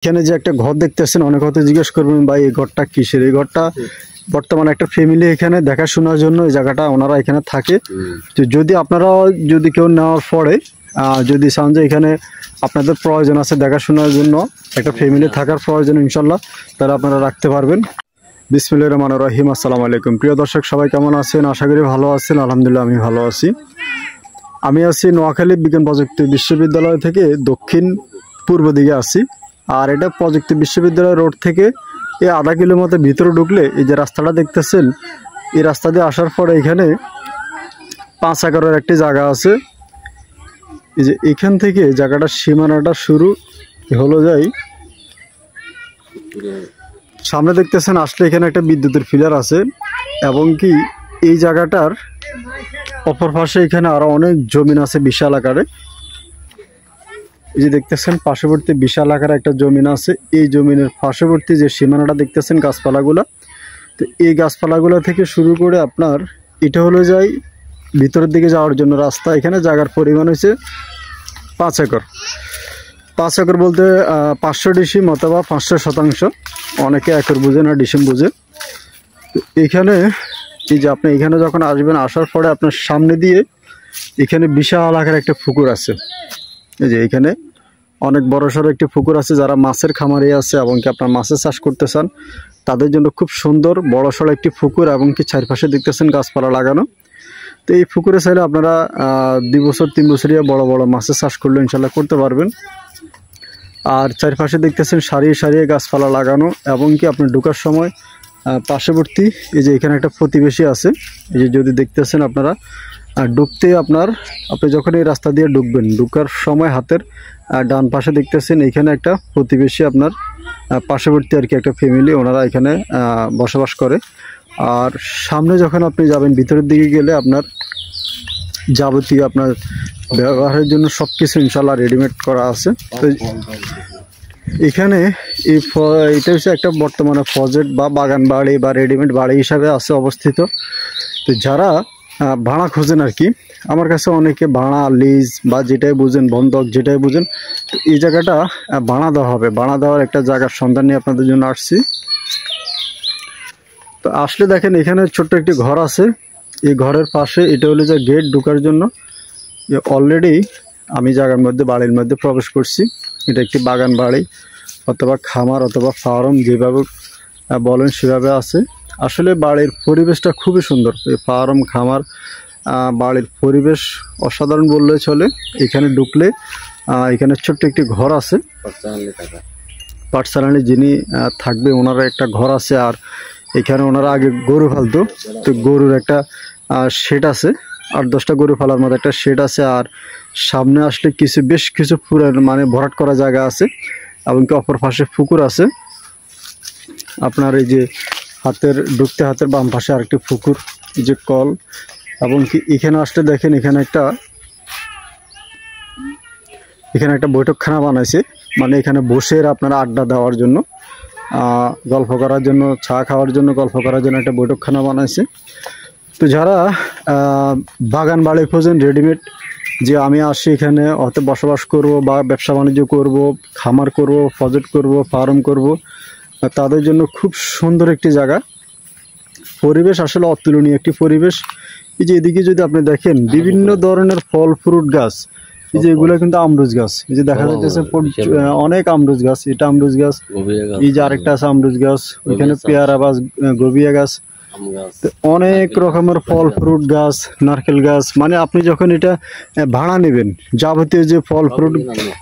এখানে যে একটা ঘর দেখতেছেন, অনেক হয়তো জিজ্ঞেস করবেন ভাই এই ঘরটা কিসের। এই ঘরটা বর্তমানে একটা ফ্যামিলি এখানে দেখাশোনার জন্য এই জায়গাটা ওনারা এখানে থাকে। তো যদি আপনারা যদি কেউ নেওয়ার পরে যদি চান যে এখানে আপনাদের প্রয়োজন আছে দেখাশোনার জন্য, একটা ফ্যামিলি থাকার প্রয়োজন ইনশাল্লাহ, তাহলে আপনারা রাখতে পারবেন। বিসমিল্লাহির রহমানির রহিম। আসসালামু আলাইকুম। প্রিয় দর্শক, সবাই কেমন আছেন? আশা করি ভালো আছেন। আলহামদুলিল্লাহ আমি ভালো আছি। আমি আছি নোয়াখালী বিজ্ঞান প্রযুক্তি বিশ্ববিদ্যালয় থেকে দক্ষিণ পূর্ব দিকে আছি। আর এটা প্রযুক্তি বিশ্ববিদ্যালয় রোড থেকে এই আধা কিলোমিটার ভিতরে ঢুকলে এই যে রাস্তাটা দেখতেছেন, এই রাস্তা দিয়ে আসার পরে এখানে 5 একরের একটি জায়গা আছে। এই যে এখান থেকে জায়গাটার সীমানাটা শুরু হলো যায়, সামনে দেখতেছেন আসলে এখানে একটা বিদ্যুতের ফিলার আছে, এবং কি এই জায়গাটার অপর পাশে এখানে আরো অনেক জমিন আছে বিশাল আকারে। এই যে দেখতেছেন পার্শ্ববর্তী বিশাল আকারে একটা জমিন আছে। এই জমিনের পার্শ্ববর্তী যে সীমানাটা দেখতেছেন গাছপালাগুলা, তো এই গাছপালাগুলা থেকে শুরু করে আপনার এটা হলো যায় ভিতরের দিকে যাওয়ার জন্য রাস্তা। এখানে জায়গার পরিমাণ হয়েছে 5 একর। 5 একর বলতে 500 ডিসিম অথবা 500 শতাংশ, অনেকে একর বুঝে না ডিসিম বুঝে। তো এখানে এই যে আপনি এখানে যখন আসবেন, আসার পরে আপনার সামনে দিয়ে এখানে বিশাল আকারে একটা পুকুর আছে। এই যে এখানে অনেক বড় সড়ো একটি পুকুর আছে। যারা মাছের খামারে আছে এবং কি আপনার মাছের চাষ করতে চান, তাদের জন্য খুব সুন্দর বড় সড়ো একটি পুকুর, এবং কি চারপাশে দেখতেছেন গাছপালা লাগানো। তো এই পুকুরে চাইলে আপনারা 2 বছর 3 বছরিয়া বড় বড় মাছের চাষ করলে ইনশাল্লাহ করতে পারবেন। আর চারপাশে দেখতেছেন সারিয়ে সারিয়ে গাছপালা লাগানো, এবং কি আপনি ঢোকার সময় পার্শ্ববর্তী এই যে এখানে একটা প্রতিবেশী আছে। এই যে যদি দেখতেছেন আপনারা ঢুকতে আপনি যখন এই রাস্তা দিয়ে ঢুকবেন, ঢুকার সময় হাতের ডান পাশে দেখতেছেন এখানে একটা প্রতিবেশী আপনার পার্শ্ববর্তী আর কি একটা ফ্যামিলি, ওনারা এখানে বসবাস করে। আর সামনে যখন আপনি যাবেন ভিতরের দিকে গেলে আপনার যাবতীয় আপনার ব্যবহারের জন্য সব কিছু ইনশাল্লাহ রেডিমেড করা আছে। তো এখানে এটা হচ্ছে একটা বর্তমানে প্রজেক্ট বা বাগান বাড়ি বা রেডিমেড বাড়ি হিসাবে আছে অবস্থিত। তো যারা ভাড়া খোঁজেন আর কি, আমার কাছে অনেকে ভাড়া লিজ বা যেটাই বুঝেন বন্ধক যেটাই বুঝেন, তো এই জায়গাটা ভাড়া দেওয়া হবে। ভাড়া দেওয়ার একটা জায়গার সন্ধান নিয়ে আপনাদের জন্য আসছি। তো আসলে দেখেন এখানে ছোট্ট একটি ঘর আছে। এই ঘরের পাশে এটা হলো যে গেট ঢোকার জন্য। অলরেডি আমি জায়গার মধ্যে বাড়ির মধ্যে প্রবেশ করছি। এটা একটি বাগান বাড়ি অথবা খামার অথবা ফার্ম, যেভাবে বলেন সেভাবে আছে। আসলে বাড়ির পরিবেশটা খুবই সুন্দর। এই ফার্ম খামার বাড়ির পরিবেশ অসাধারণ বললে চলে। এখানে ঢুকলে এখানে ছোট্ট একটি ঘর আছে, পার্সোনালি যিনি থাকবে ওনারা একটা ঘর আছে। আর এখানে ওনারা আগে গরু ফালতো, তো গরুর একটা শেড আছে, 8-10টা গরু ফালার মতো একটা শেড আছে। আর সামনে আসলে বেশ কিছু মানে ভরাট করা জায়গা আছে, এবং কি অপর পাশে পুকুর আছে আপনার। এই যে হাতের বাম পাশে আরেকটি পুকুর, এই যে কল, এবং কি এখানে আসলে দেখেন এখানে একটা বৈঠকখানা বানাইছে। মানে এখানে বসে আপনারা আড্ডা দেওয়ার জন্য, গল্প করার জন্য, চা খাওয়ার জন্য, গল্প করার জন্য একটা বৈঠকখানা বানাইছে। তো যারা বাগান বাড়ি খোঁজেন রেডিমেড, যে আমি আসি এখানে হয়তো বসবাস করব বা ব্যবসা বাণিজ্য করব, খামার করব, প্রজেক্ট করব, ফার্ম করব, তাদের জন্য খুব সুন্দর একটি জায়গা। পরিবেশ আসলে অতুলনীয় একটি পরিবেশ। এই যে এদিকে যদি আপনি দেখেন বিভিন্ন ধরনের ফল ফ্রুট গাছ, এই যে এগুলো কিন্তু আমরুজ গাছ। এই যে দেখা যাচ্ছে অনেক আমরুজ গাছ, এটা আমরুজ গাছ। এই যে আরেকটা আছে আমরুজ গাছ, ওইখানে পেয়ারা গাছ, গবিয়া গাছ, অনেক রকমের ফল ফ্রুট গাছ, নারকেল গাছ। মানে আপনি যখন এটা ভাড়া নেবেন, যাবতীয় যে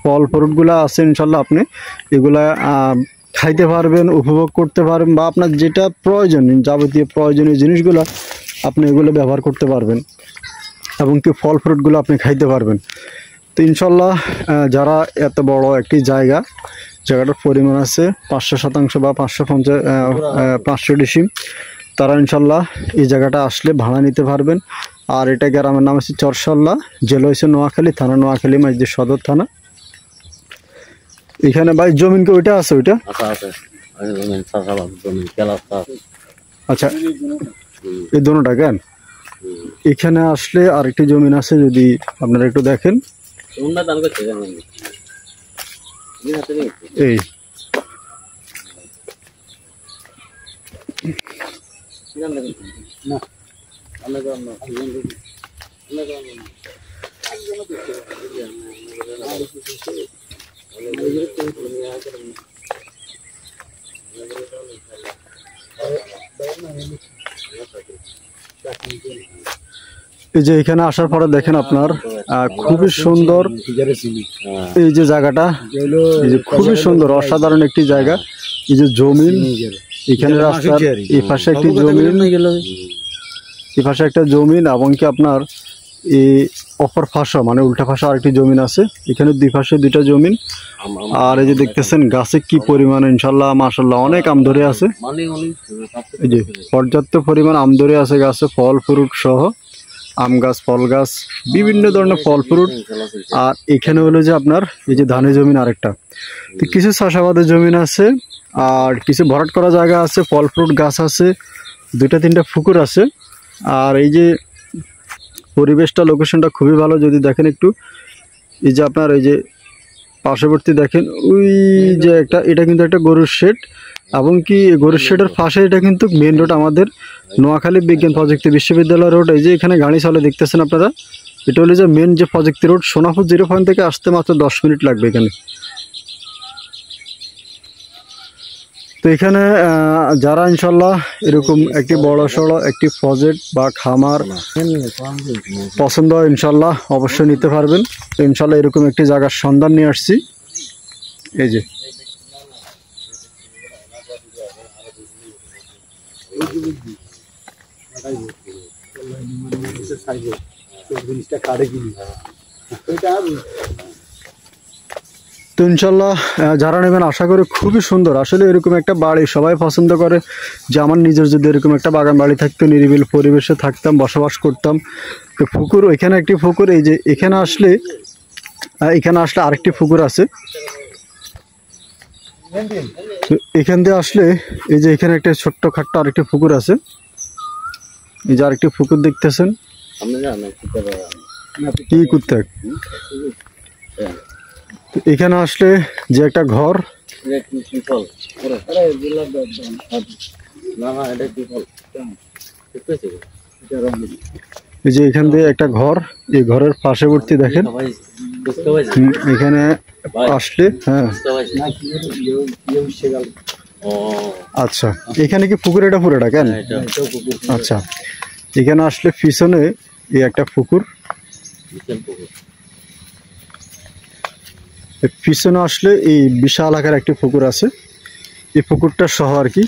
ফল ফ্রুটগুলো আছে ইনশাল্লাহ আপনি এগুলা খাইতে পারবেন, উপভোগ করতে পারবেন, বা আপনার যেটা প্রয়োজন যাবতীয় প্রয়োজনীয় জিনিসগুলো আপনি এগুলো ব্যবহার করতে পারবেন, এবং কি ফল ফ্রুটগুলো আপনি খাইতে পারবেন। তো ইনশাল্লাহ যারা এত বড় একটি জায়গাটার পরিমাণ আছে 500 শতাংশ বা 500 ডিসিম, তারা ইনশাল্লাহ এই জায়গাটা আসলে ভাড়া নিতে পারবেন। আর এটা গ্রামের নাম হচ্ছে চরশাল্লা, জেলা হচ্ছে নোয়াখালী, থানা নোয়াখালী, মাইজদি সদর থানা। এখানে ভাই জমিন কি ওইটা আছে? ওইটা আচ্ছা, এই দুটোটা কেন? এখানে আসলে আরেকটি জমিন আছে, যদি আপনারা একটু দেখেন। এই এই যে এখানে আসার পরে দেখেন আপনার খুবই সুন্দর এই যে জায়গাটা, এই যে খুবই সুন্দর অসাধারণ একটি জায়গা। এই যে জমিন, এখানে রাস্তার এই পাশে একটি জমিন, এই পাশে একটা জমিন এবং কি আপনার এই অপর পাশে মানে উল্টা পাশে আরেকটি জমিন আছে। এখানে দুই পাশে দুইটা জমিন। আর এই যে দেখতেছেন গাছে কি পরিমাণ ইনশাল্লাহ মাশাআল্লাহ অনেক আম ধরে আছে। এই যে পর্যাপ্ত পরিমাণ আম ধরে আছে গাছে, ফল ফ্রুট সহ আম গাছ, ফল গাছ, বিভিন্ন ধরনের ফল ফ্রুট। আর এখানে হলো যে আপনার এই যে ধানের জমিন আরেকটা, তো কিছু চাষাবাদের জমিন আছে আর কিছু ভরাট করা জায়গা আছে, ফল ফ্রুট গাছ আছে, দুইটা তিনটা পুকুর আছে। আর এই যে পরিবেশটা, লোকেশনটা খুবই ভালো। যদি দেখেন একটু, এই যে আপনার এই যে পার্শ্ববর্তী দেখেন ওই যে একটা, এটা কিন্তু একটা গরুর শেড এবং কি গরুর শেডের পাশে এটা কিন্তু মেন রোড, আমাদের নোয়াখালী বিজ্ঞান প্রযুক্তি বিশ্ববিদ্যালয় রোড। এই যে এখানে গাড়ি চলে দেখতেছেন আপনারা, এটা হলো যে মেন যে প্রযুক্তি রোড। সোনাপুর 0 পয়েন্ট থেকে আসতে মাত্র 10 মিনিট লাগবে এখানে। তো এখানে যারা ইনশাল্লাহ এরকম একটি বড় সড়ো একটি প্রজেক্ট বা খামার পছন্দ হয় ইনশাল্লাহ অবশ্যই নিতে পারবেন। তো ইনশাল্লাহ এরকম একটি জায়গার সন্ধান নিয়ে আসছি। এই যে তো ইনশাল্লাহ যারা নেবেন আশা করি খুবই সুন্দর। আসলে এরকম একটা বাড়ি সবাই পছন্দ করে যে আমার নিজের যদি এরকম একটা বাগান বাড়ি থাকতো, নিরিবিল পরিবেশে থাকতাম, বসবাস করতাম। তো পুকুর, এখানে একটি পুকুর, এই যে এখানে আসলে আরেকটি পুকুর আছে। এখান দিয়ে আসলে এই যে এখানে একটা ছোট্ট খাট্ট আরেকটি পুকুর আছে। এই যে আরেকটি পুকুর দেখতেছেন, কি করতে এখানে আসলে যে একটা ঘর, এই যে এখান দিয়ে একটা ঘর, এই ঘরের পার্শ্ববর্তী দেখেন এখানে আসলে, হ্যাঁ আচ্ছা এখানে কি পুকুর, এটা পুরোটা কেন? আচ্ছা এখানে আসলে পিছনে এই একটা পুকুর, পিছনে আসলে এই বিশাল আকার একটি পুকুর আছে। এই পুকুরটা সহ আর কি,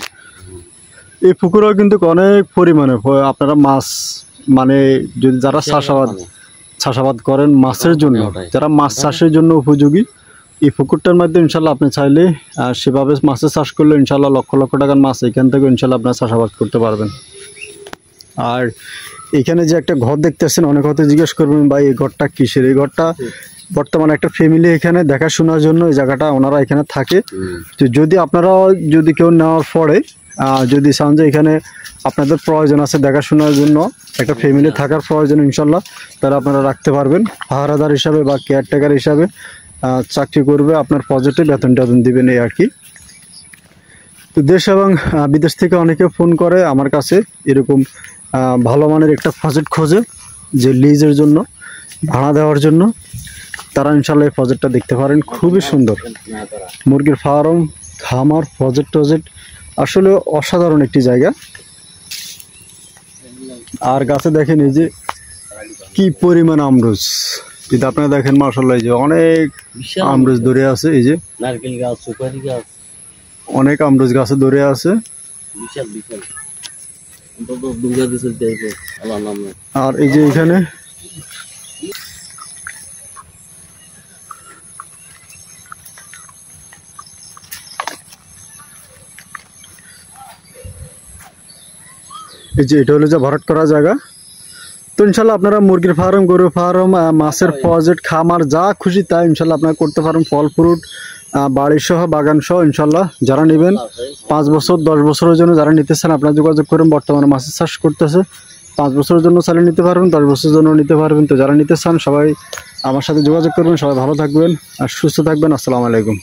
এই পুকুরেও কিন্তু অনেক পরিমাণে আপনারা মাছ, মানে যদি যারা চাষাবাদ করেন মাছের জন্য, যারা মাছ চাষের জন্য উপযোগী, এই পুকুরটার মধ্যে ইনশাল্লাহ আপনি চাইলে সেভাবে মাছের চাষ করলে ইনশাল্লাহ লক্ষ লক্ষ টাকার মাছ এখান থেকে ইনশাল্লাহ আপনার চাষাবাদ করতে পারবেন। আর এখানে যে একটা ঘর দেখতেছেন, অনেক হয়তো জিজ্ঞেস করবেন ভাই এই ঘরটা কিসের? এই ঘরটা বর্তমানে একটা ফ্যামিলি এখানে দেখাশোনার জন্য এই জায়গাটা ওনারা এখানে থাকে। তো যদি আপনারা যদি কেউ নেওয়ার পরে যদি চান যে এখানে আপনাদের প্রয়োজন আছে দেখাশোনার জন্য, একটা ফ্যামিলি থাকার প্রয়োজন ইনশাল্লাহ, তারা আপনারা রাখতে পারবেন। পাহারাদার হিসাবে বা কেয়ারটেকার হিসাবে চাকরি করবে, আপনার প্রজেক্টে বেতন টেতন দিবেন এই আর কি। তো দেশ এবং বিদেশ থেকে অনেকে ফোন করে আমার কাছে, এরকম ভালো মানের একটা প্রজেক্ট খোঁজে যে লিজের জন্য, ভাড়া দেওয়ার জন্য। তারা ইনশাল্লাহ এই প্রজেক্টটা দেখতে পারেন, খুবই সুন্দর মুরগির ফার্ম, খামার, প্রজেক্ট আসলে অসাধারণ একটি জায়গা। আর গাছে দেখেন এই যে কি পরিমাণ আমরুজ, যদি আপনারা দেখেন মাশাআল্লাহ এই যে অনেক আমরুজ ধরে আছে, এই যে নারকেল গাছ, সুপারি গাছ, অনেক আমরুজ গাছে ধরে আছে। আর এই যে এখানে এই যে এটা হলো যে ভরাট করা জায়গা। তো ইনশাল্লাহ আপনারা মুরগির ফার্ম, গরুর ফার্ম, মাছের প্রজেক্ট, খামার যা খুশি তাই ইনশাল্লাহ আপনারা করতে পারেন। ফল ফ্রুট, বাড়ি সহ, বাগান সহ ইনশাল্লাহ। যারা নেবেন 5 বছর 10 বছরের জন্য যারা নিতে চান আপনারা যোগাযোগ করেন। বর্তমানে মাছের চাষ করতেছে, 5 বছরের জন্য চালিয়ে নিতে পারবেন, 10 বছরের জন্য নিতে পারবেন। তো যারা নিতে চান সবাই আমার সাথে যোগাযোগ করবেন। সবাই ভালো থাকবেন আর সুস্থ থাকবেন। আসসালামু আলাইকুম।